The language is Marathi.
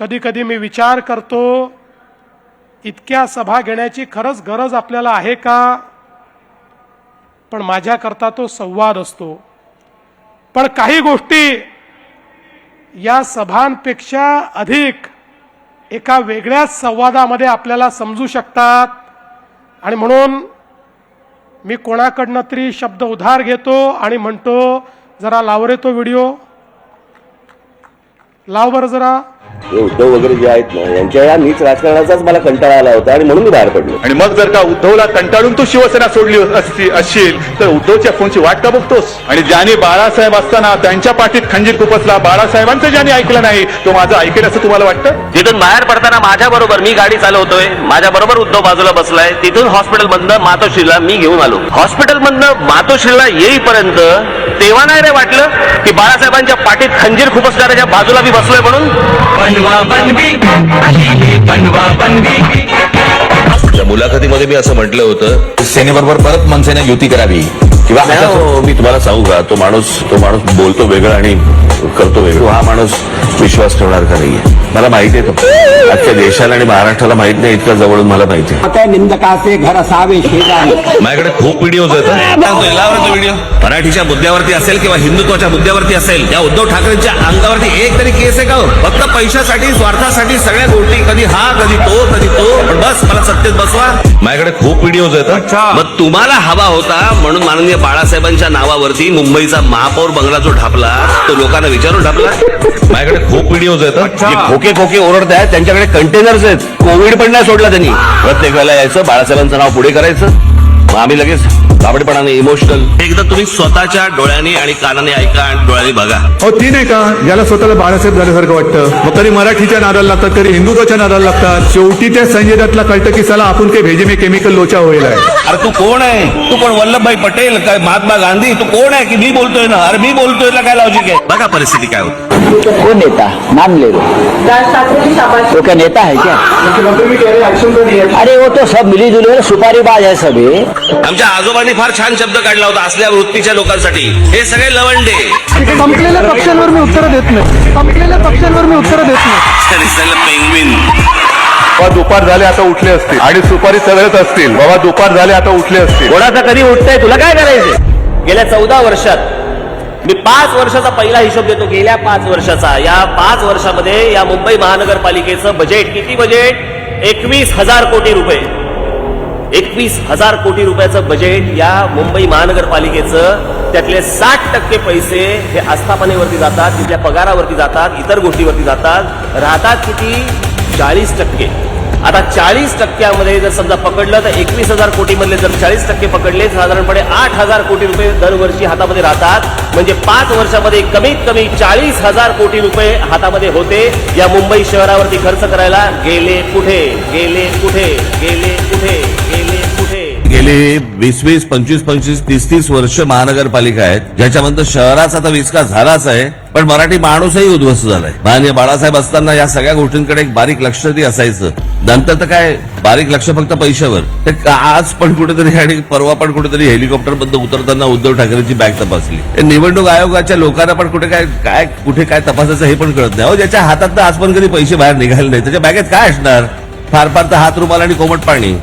कधी कधी मी विचार करतो, इतक्या सभा घेण्याची खरंच गरज आपल्याला आहे का? पण माझ्याकरता तो संवाद असतो. पण काही गोष्टी या सभांपेक्षा अधिक एका वेगळ्याच संवादामध्ये आपल्याला समजू शकतात. आणि म्हणून मी कोणाकडनं तरी शब्द उधार घेतो आणि म्हणतो, जरा लाव रे तो व्हिडिओ, लाव बरं जरा. उद्धव वगैरे जे आहेत ना, यांच्या या नीच राजकारणाचाच मला कंटाळा आला होता आणि म्हणून मी बाहेर पडलो. आणि मग जर का उद्धवला कंटाळून तू शिवसेना सोडली असशील तर उद्धवच्या फोनची वाट का बघतोस? आणि ज्याने बाळासाहेब असताना त्यांच्या पाठीत खंजीर खुपसला, बाळासाहेबांचं ज्याने ऐकलं नाही तो माझं ऐकेल असं तुम्हाला वाटतं? तिथून बाहेर पडताना माझ्या बरोबर मी गाडी चालवतोय, माझ्या बरोबर उद्धव बाजूला बसलाय. तिथून हॉस्पिटल मधनं मातोश्रीला मी घेऊन आलो. हॉस्पिटल मधनं मातोश्रीला येईपर्यंत तेव्हा नाही रे वाटलं की बाळासाहेबांच्या पाठीत खंजीर खुपसणाऱ्याच्या बाजूला मी बसलोय म्हणून. त्या मुलाखतीमध्ये मी असं म्हटलं होतं, सेनेबरोबर परत मनसेने युती करावी किंवा मी तुम्हाला सांगू का, तो माणूस बोलतो वेगळं आणि करतो वेगळं. हा माणूस विश्वास ठेवणार का नाहीये मला माहिती आहे. तो अख्ख्या देशाला आणि महाराष्ट्राला माहित नाही, इतकं जवळून मला माहिती आहे. निंदकाचे घर असावे शेजारी. माझ्याकडे खूप व्हिडिओज आहेत. व्हिडिओ मराठीच्या मुद्द्यावरती असेल किंवा हिंदुत्वाच्या मुद्द्यावरती असेल, त्या उद्धव ठाकरेंच्या अंगावरती एक तरी केस आहे का? फक्त पैशासाठी, स्वार्थासाठी सगळ्या गोष्टी, कधी हा कधी तो कधी तो, पण बस मला सत्तेत बसवा. माझ्याकडे खूप व्हिडिओज आहेत. मग तुम्हाला हवा होता म्हणून माननीय बाळासाहेबांच्या नावावरती मुंबईचा महापौर बंगला जो ढापला तो लोकांना विचारून ढापला. माझ्याकडे खूप व्हिडिओज आहेत. जे खोके खोके ओरडत आहेत त्यांच्याकडे कंटेनर्स आहेत. कोविड पण नाही सोडला त्यांनी. प्रत्येक वेळेला यायचं, बाळासाहेबांचं नाव पुढे करायचं, मग आम्ही लगेच काबडपणाने इमोशनल. एकदा तुम्ही स्वतःच्या डोळ्याने आणि कानाने ऐका आणि डोळ्याने बघा. हो ती नाही का, ज्याला स्वतःला बाळासाहेब झाल्यासारखं वाटतं, मग कधी मराठीच्या नादाला लागतात, कधी हिंदुत्वाच्या नादाला लागतात. शेवटी त्या संजय दत्तला कळतं की साला आपण काही भेजे में केमिकल लोचा होईल आहे. अरे तू कोण आहे? तू कोण? वल्लभभाई पटेल काय महात्मा गांधी? तू कोण आहे की मी बोलतोय ना? अरे मी बोलतोय ना, काय लॉजिक आहे? बघा परिस्थिती काय होती. वो नेता नाम ले लो, वो क्या नेता है क्या? अरे वो तो सब मिली जुली सुपारीबाज है सभी. आमच्या आजोबांनी फार छान शब्द काढला होता असल्या वृत्तीच्या लोकांसाठी. हे सगळे लवंडे. संपलेल्या पक्षांवर मी उत्तर देत नाही. संपलेल्या पक्षांवर मी उत्तर देत नाही. पेंग्विन. बाबा दुपार झाले आता उठले असतील आणि सुपारी चढत असतील. बाबा दुपार झाले आता उठले असतील. कोणाचा कधी उठतंय तुला काय करायचं? गेल्या 14 वर्षात मी 5 वर्षाचा पहिला हिशोब देतो. गेल्या 5 वर्षाचा, या 5 वर्षामध्ये या मुंबई महानगरपालिकेचं बजेट किती? बजेट 21,000 कोटी रुपये. 21,000 कोटी रुपयाचं बजेट या मुंबई महानगरपालिकेचं. त्यातले 60% पैसे हे आस्थापनेवरती जातात, तिथल्या पगारावरती जातात, इतर गोष्टीवरती जातात. राहतात किती? 40%. आता 40%मध्ये जर समजा पकडलं तर 21,000 कोटी मधले जर 40% पकडले, साधारणपणे 8,000 कोटी रुपये दरवर्षी हातामध्ये राहतात. म्हणजे 5 वर्षामध्ये कमीत कमी 40,000 कोटी रुपये हातामध्ये होते. या मुंबई शहरावरती खर्च करायला गेले कुठे? गेले कुठे? गेले कुठे? गेले कुठे? गेले 20-20, 25-25, 30-30 वर्ष महानगरपालिका आहेत, ज्याच्यामध्ये शहराचा तर विकास झालाच आहे, पण मराठी माणूसही उद्ध्वस्त झालाय. माननीय बाळासाहेब असताना या सगळ्या गोष्टींकडे एक बारीक लक्ष ती असायचं. नंतर तर काय बारीक लक्ष फक्त पैशावर. ते आज पण कुठेतरी आणि परवा पण कुठेतरी हेलिकॉप्टर बद्दल उतरताना उद्धव ठाकरेंची बॅग तपासली. निवडणूक आयोगाच्या लोकांना पण कुठे काय कुठे काय तपासायचं हे पण कळत नाही. ज्याच्या हातात आज पण कधी पैसे बाहेर निघाले नाही, त्याच्या बॅगेत काय असणार? फार फार तर हात रुमाल आणि कोमट पाणी.